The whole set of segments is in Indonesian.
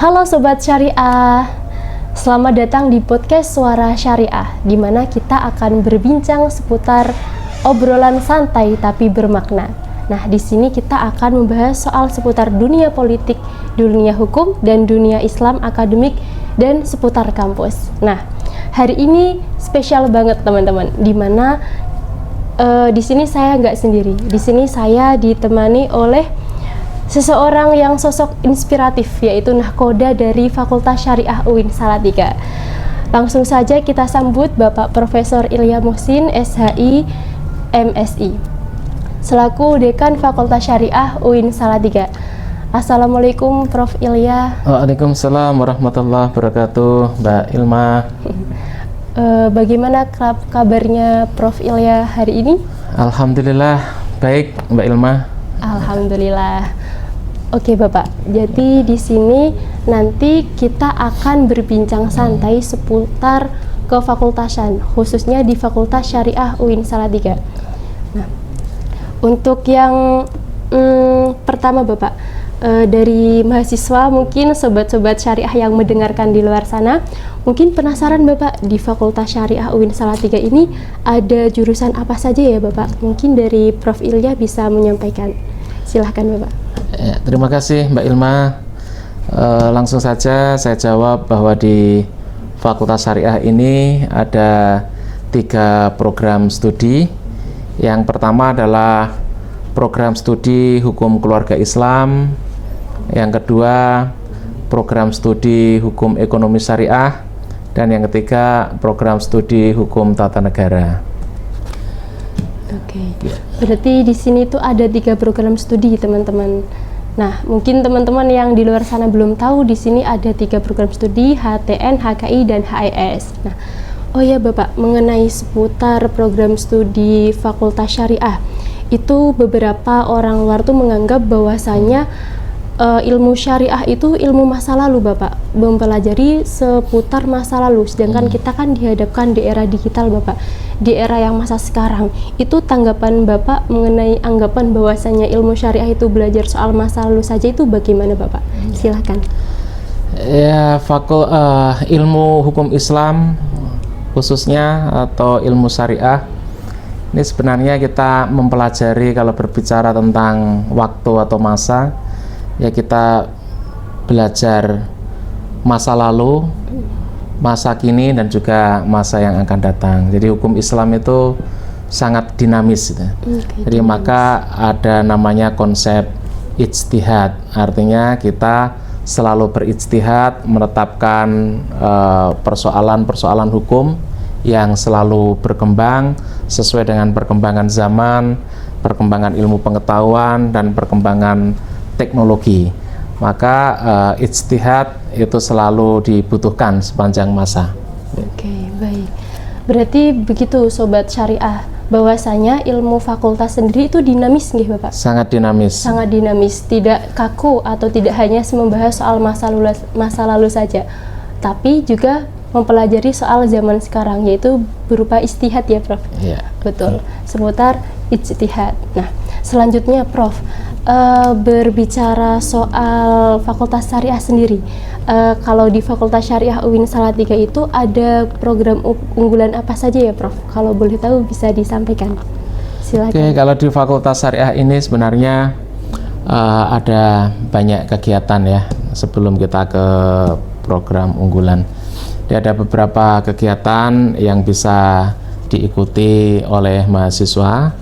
Halo Sobat Syariah, selamat datang di podcast Suara Syariah, di mana kita akan berbincang seputar obrolan santai tapi bermakna. Nah, di sini kita akan membahas soal seputar dunia politik, dunia hukum, dan dunia Islam akademik, dan seputar kampus. Nah, hari ini spesial banget teman-teman, di mana di sini saya nggak sendiri. Di sini saya ditemani oleh seseorang yang sosok inspiratif, yaitu nahkoda dari Fakultas Syariah UIN Salatiga. Langsung saja kita sambut Bapak Profesor Ilya Muhsin, SHI, MSI, selaku Dekan Fakultas Syariah UIN Salatiga. Assalamualaikum Prof. Ilya. Waalaikumsalam warahmatullahi wabarakatuh, Mbak Ilma. Bagaimana kabarnya Prof. Ilya hari ini? Alhamdulillah baik, Mbak Ilma. Alhamdulillah. Oke Bapak, jadi di sini nanti kita akan berbincang santai seputar kefakultasan, khususnya di Fakultas Syariah UIN Salatiga. Nah, untuk yang pertama Bapak, dari mahasiswa, mungkin sobat-sobat syariah yang mendengarkan di luar sana, mungkin penasaran Bapak, di Fakultas Syariah UIN Salatiga ini ada jurusan apa saja ya Bapak? Mungkin dari Prof. Ilya bisa menyampaikan. Silahkan Bapak. Ya, terima kasih Mbak Ilma. Langsung saja saya jawab bahwa di Fakultas Syariah ini ada 3 program studi. Yang pertama adalah program studi Hukum Keluarga Islam. Yang kedua, program studi Hukum Ekonomi Syariah. Dan yang ketiga, program studi Hukum Tata Negara. Oke, berarti di sini tuh ada 3 program studi teman-teman. Nah, mungkin teman-teman yang di luar sana belum tahu, di sini ada 3 program studi, HTN, HKI, dan HIS. Nah, oh ya Bapak, mengenai seputar program studi Fakultas Syariah, itu beberapa orang luar tuh menganggap bahwasanya ilmu syariah itu ilmu masa lalu Bapak, mempelajari seputar masa lalu, sedangkan kita kan dihadapkan di era digital Bapak, di era yang masa sekarang. Itu tanggapan Bapak mengenai anggapan bahwasanya ilmu syariah itu belajar soal masa lalu saja, itu bagaimana Bapak? Silahkan. Ya, ilmu hukum Islam khususnya atau ilmu syariah ini sebenarnya kita mempelajari, kalau berbicara tentang waktu atau masa, ya kita belajar masa lalu, masa kini, dan juga masa yang akan datang. Jadi hukum Islam itu sangat dinamis gitu. Jadi maka ada namanya konsep ijtihad, artinya kita selalu berijtihad menetapkan persoalan-persoalan hukum yang selalu berkembang sesuai dengan perkembangan zaman, perkembangan ilmu pengetahuan, dan perkembangan teknologi. Maka ijtihad itu selalu dibutuhkan sepanjang masa. Oke, baik. Berarti begitu Sobat Syariah, bahwasanya ilmu fakultas sendiri itu dinamis nggih Bapak? Sangat dinamis. Sangat dinamis, tidak kaku atau tidak hanya membahas soal masa lalu saja, tapi juga mempelajari soal zaman sekarang, yaitu berupa ijtihad ya Prof? Iya. Betul, seputar ijtihad. Nah, selanjutnya Prof, berbicara soal Fakultas Syariah sendiri, kalau di Fakultas Syariah UIN Salatiga itu ada program unggulan apa saja ya Prof? Kalau boleh tahu bisa disampaikan. Silakan. Oke, kalau di Fakultas Syariah ini sebenarnya ada banyak kegiatan ya sebelum kita ke program unggulan. Jadi ada beberapa kegiatan yang bisa diikuti oleh mahasiswa.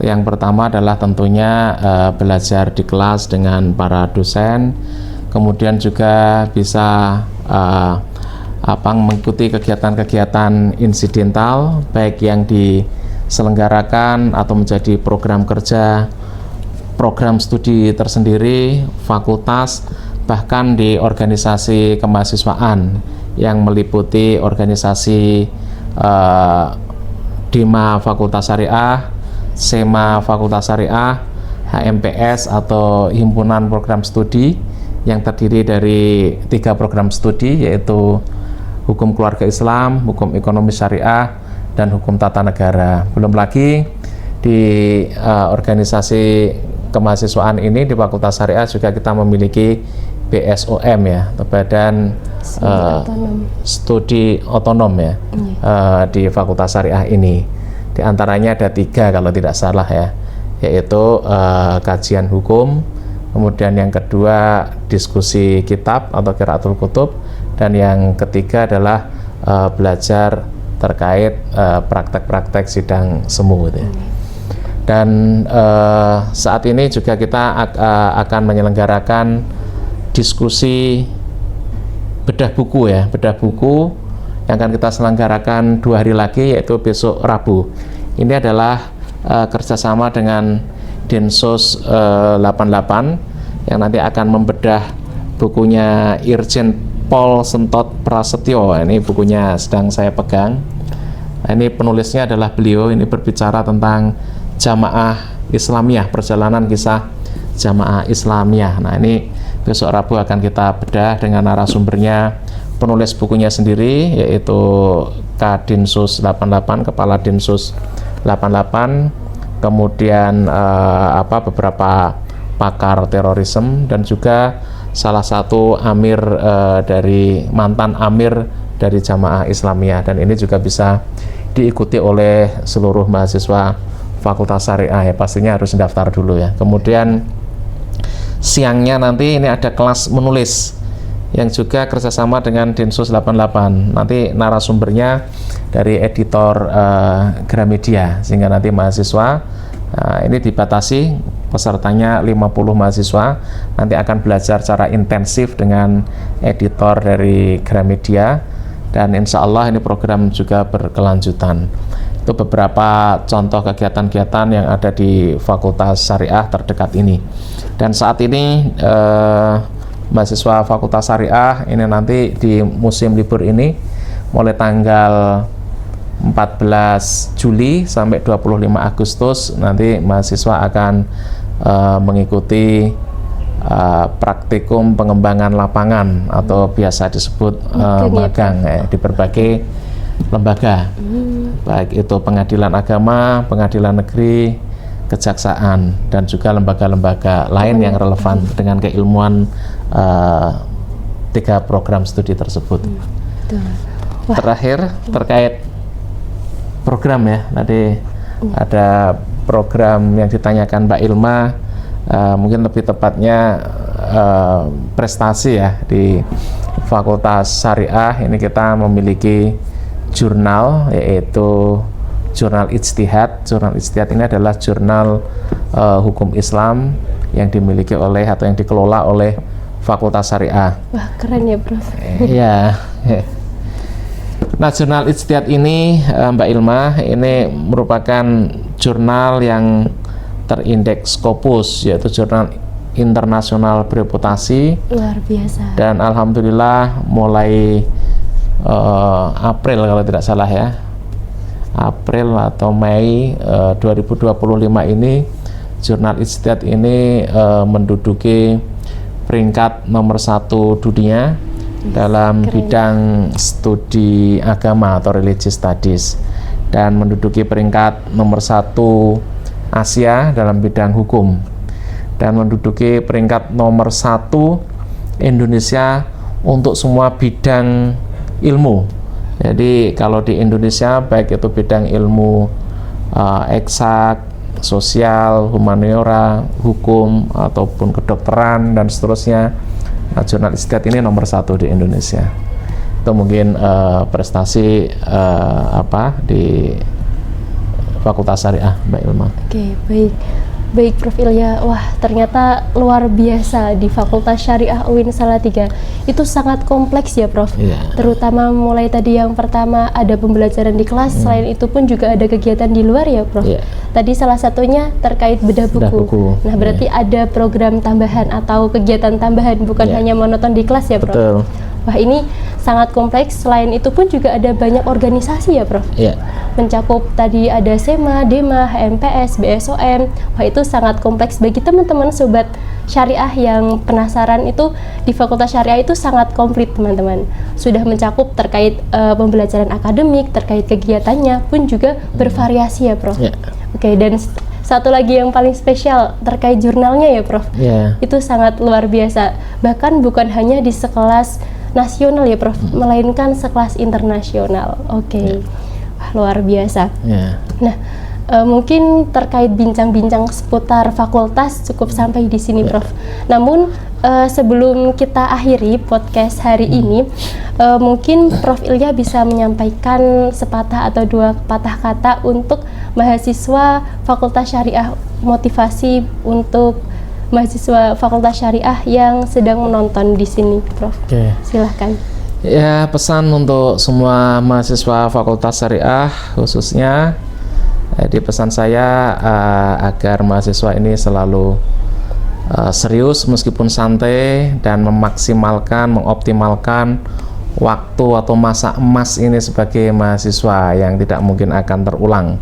Yang pertama adalah tentunya belajar di kelas dengan para dosen, kemudian juga bisa mengikuti kegiatan-kegiatan insidental, baik yang diselenggarakan atau menjadi program kerja, program studi tersendiri, fakultas, bahkan di organisasi kemahasiswaan yang meliputi organisasi DIMA Fakultas Syariah, SEMA Fakultas Syariah, HMPS atau Himpunan Program Studi, yang terdiri dari 3 program studi, yaitu Hukum Keluarga Islam, Hukum Ekonomi Syariah, dan Hukum Tata Negara. Belum lagi di organisasi kemahasiswaan ini di Fakultas Syariah juga kita memiliki BSOM ya, atau Badan Studi Otonom ya, di Fakultas Syariah ini. Di antaranya ada 3 kalau tidak salah ya, yaitu kajian hukum, kemudian yang kedua diskusi kitab atau qiraatul kutub, dan yang ketiga adalah belajar terkait praktek-praktek sidang semu gitu ya. Dan saat ini juga kita akan menyelenggarakan diskusi bedah buku ya, bedah buku yang akan kita selenggarakan 2 hari lagi, yaitu besok Rabu. Ini adalah kerjasama dengan Dinsus 88 yang nanti akan membedah bukunya Irjen Pol Sentot Prasetyo. Ini bukunya sedang saya pegang. Nah, ini penulisnya adalah beliau. Ini berbicara tentang Jamaah Islamiyah, perjalanan kisah Jamaah Islamiyah. Nah, ini besok Rabu akan kita bedah dengan narasumbernya penulis bukunya sendiri, yaitu Kadinsus 88, Kepala Dinsus 88, kemudian beberapa pakar terorisme, dan juga salah satu amir mantan amir dari Jamaah Islamiyah. Dan ini juga bisa diikuti oleh seluruh mahasiswa Fakultas Syariah ya, pastinya harus daftar dulu ya. Kemudian siangnya nanti ini ada kelas menulis yang juga kerjasama dengan Dinsus 88. Nanti narasumbernya dari editor Gramedia, sehingga nanti mahasiswa ini dibatasi pesertanya 50 mahasiswa, nanti akan belajar secara intensif dengan editor dari Gramedia, dan insya Allah ini program juga berkelanjutan. Itu beberapa contoh kegiatan-kegiatan yang ada di Fakultas Syariah terdekat ini. Dan saat ini mahasiswa Fakultas Syariah ini nanti di musim libur ini mulai tanggal 14 Juli sampai 25 Agustus nanti mahasiswa akan mengikuti praktikum pengembangan lapangan atau biasa disebut magang di berbagai lembaga, baik itu pengadilan agama, pengadilan negeri, kejaksaan, dan juga lembaga-lembaga lain yang relevan dengan keilmuan 3 program studi tersebut. Terakhir terkait program ya, tadi ada program yang ditanyakan Mbak Ilma, mungkin lebih tepatnya prestasi ya di Fakultas Syariah ini. Kita memiliki jurnal, yaitu Jurnal Ijtihad. Jurnal Ijtihad ini adalah jurnal hukum Islam yang dimiliki oleh atau yang dikelola oleh Fakultas Syariah. Wah, keren ya, Prof. Iya. Nah, Jurnal Ijtihad ini Mbak Ilma, ini merupakan jurnal yang terindeks Scopus, yaitu jurnal internasional bereputasi. Luar biasa. Dan alhamdulillah mulai April kalau tidak salah ya, April atau Mei 2025 ini Jurnal Ijtihad ini menduduki peringkat nomor 1 dunia dalam bidang studi agama atau religious studies, dan menduduki peringkat nomor 1 Asia dalam bidang hukum, dan menduduki peringkat nomor 1 Indonesia untuk semua bidang ilmu. Jadi kalau di Indonesia baik itu bidang ilmu eksak, sosial, humaniora, hukum ataupun kedokteran dan seterusnya, Jurnal Ijtihad ini nomor 1 di Indonesia. Itu mungkin prestasi di Fakultas Syariah, Mbak Ilma. Oke, baik Prof Ilya. Wah, ternyata luar biasa di Fakultas Syariah UIN Salatiga. Itu sangat kompleks ya, Prof. Terutama mulai tadi yang pertama ada pembelajaran di kelas, selain itu pun juga ada kegiatan di luar ya, Prof. Tadi salah satunya terkait bedah buku. Nah, berarti ada program tambahan atau kegiatan tambahan, bukan hanya monoton di kelas ya, Prof. Betul. Wah, ini sangat kompleks. Selain itu pun juga ada banyak organisasi ya, Prof. Mencakup tadi ada SEMA, DEMA, HMPS, BSOM. Wah, itu sangat kompleks. Bagi teman-teman sobat syariah yang penasaran, itu di Fakultas Syariah itu sangat komplit, teman-teman. Sudah mencakup terkait pembelajaran akademik, terkait kegiatannya pun juga bervariasi ya, Prof. Oke, dan satu lagi yang paling spesial terkait jurnalnya ya Prof. Ya. Itu sangat luar biasa. Bahkan bukan hanya di sekelas nasional ya Prof, melainkan sekelas internasional. Oke. Wah, luar biasa. Ya. Nah, mungkin terkait bincang-bincang seputar fakultas cukup sampai di sini Prof. Namun sebelum kita akhiri podcast hari ini, mungkin Prof Ilya bisa menyampaikan sepatah atau dua patah kata untuk mahasiswa Fakultas Syariah, motivasi untuk mahasiswa Fakultas Syariah yang sedang menonton di sini, Prof. Oke. Silahkan. Ya, pesan untuk semua mahasiswa Fakultas Syariah khususnya, jadi pesan saya agar mahasiswa ini selalu serius meskipun santai dan memaksimalkan, mengoptimalkan waktu atau masa emas ini sebagai mahasiswa yang tidak mungkin akan terulang.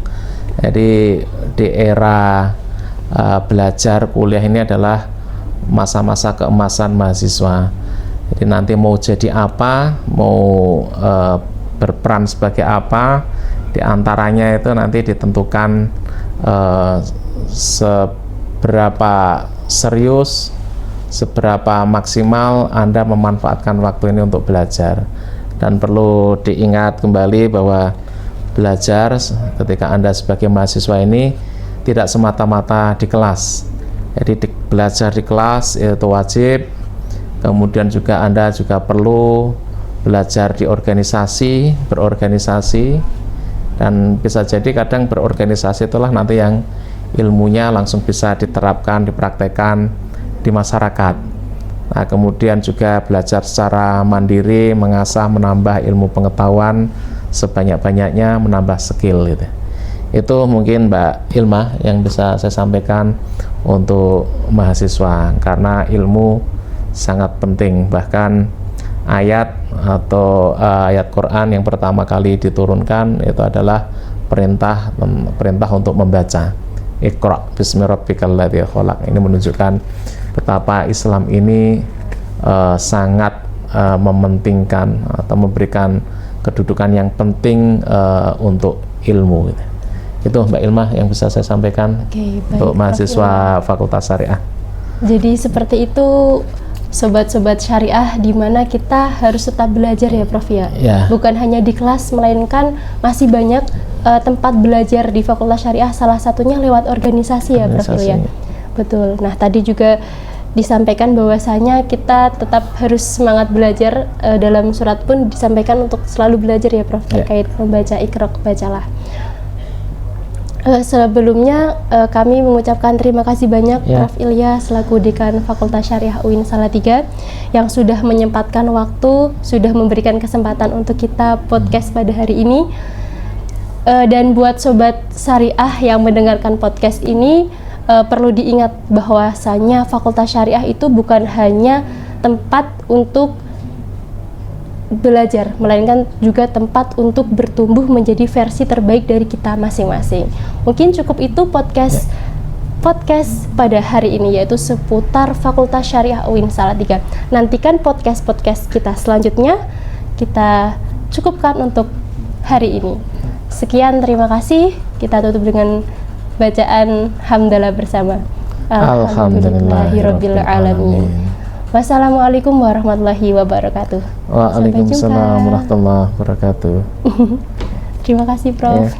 Jadi di era belajar kuliah ini adalah masa-masa keemasan mahasiswa. Jadi nanti mau jadi apa, mau berperan sebagai apa, diantaranya itu nanti ditentukan seberapa serius, seberapa maksimal Anda memanfaatkan waktu ini untuk belajar. Dan perlu diingat kembali bahwa belajar ketika Anda sebagai mahasiswa ini tidak semata-mata di kelas. Jadi belajar di kelas itu wajib, kemudian juga Anda juga perlu belajar di organisasi, berorganisasi, dan bisa jadi kadang berorganisasi itulah nanti yang ilmunya langsung bisa diterapkan, dipraktekkan di masyarakat. Nah, kemudian juga belajar secara mandiri, mengasah, menambah ilmu pengetahuan sebanyak-banyaknya, menambah skill gitu. Itu mungkin Mbak Ilma yang bisa saya sampaikan untuk mahasiswa, karena ilmu sangat penting. Bahkan ayat atau ayat Quran yang pertama kali diturunkan itu adalah perintah untuk membaca. Iqra bismi rabbikal ladzi khalaq. Ini menunjukkan betapa Islam ini sangat mementingkan atau memberikan kedudukan yang penting untuk ilmu gitu. Itu Mbak Ilma yang bisa saya sampaikan. Oke, baik, untuk mahasiswa Fakultas Syariah. Jadi seperti itu sobat-sobat syariah, di mana kita harus tetap belajar ya Prof ya. Ya. Bukan hanya di kelas, melainkan masih banyak tempat belajar di Fakultas Syariah, salah satunya lewat organisasi ya Prof ya. Betul. Nah, tadi juga disampaikan bahwasanya kita tetap harus semangat belajar, dalam surat pun disampaikan untuk selalu belajar ya Prof terkait membaca Iqra, bacalah. Sebelumnya kami mengucapkan terima kasih banyak Prof Ilya selaku Dekan Fakultas Syariah UIN Salatiga yang sudah menyempatkan waktu, sudah memberikan kesempatan untuk kita podcast pada hari ini. Dan buat sobat syariah yang mendengarkan podcast ini, perlu diingat bahwasanya Fakultas Syariah itu bukan hanya tempat untuk belajar, melainkan juga tempat untuk bertumbuh menjadi versi terbaik dari kita masing-masing. Mungkin cukup itu podcast pada hari ini, yaitu seputar Fakultas Syariah UIN Salatiga. Nantikan podcast kita selanjutnya. Kita cukupkan untuk hari ini. Sekian, terima kasih. Kita tutup dengan bacaan hamdalah bersama. Alhamdulillahirabbil alamin. Wassalamualaikum warahmatullahi wabarakatuh. Waalaikumsalam warahmatullahi wabarakatuh. Terima kasih Prof.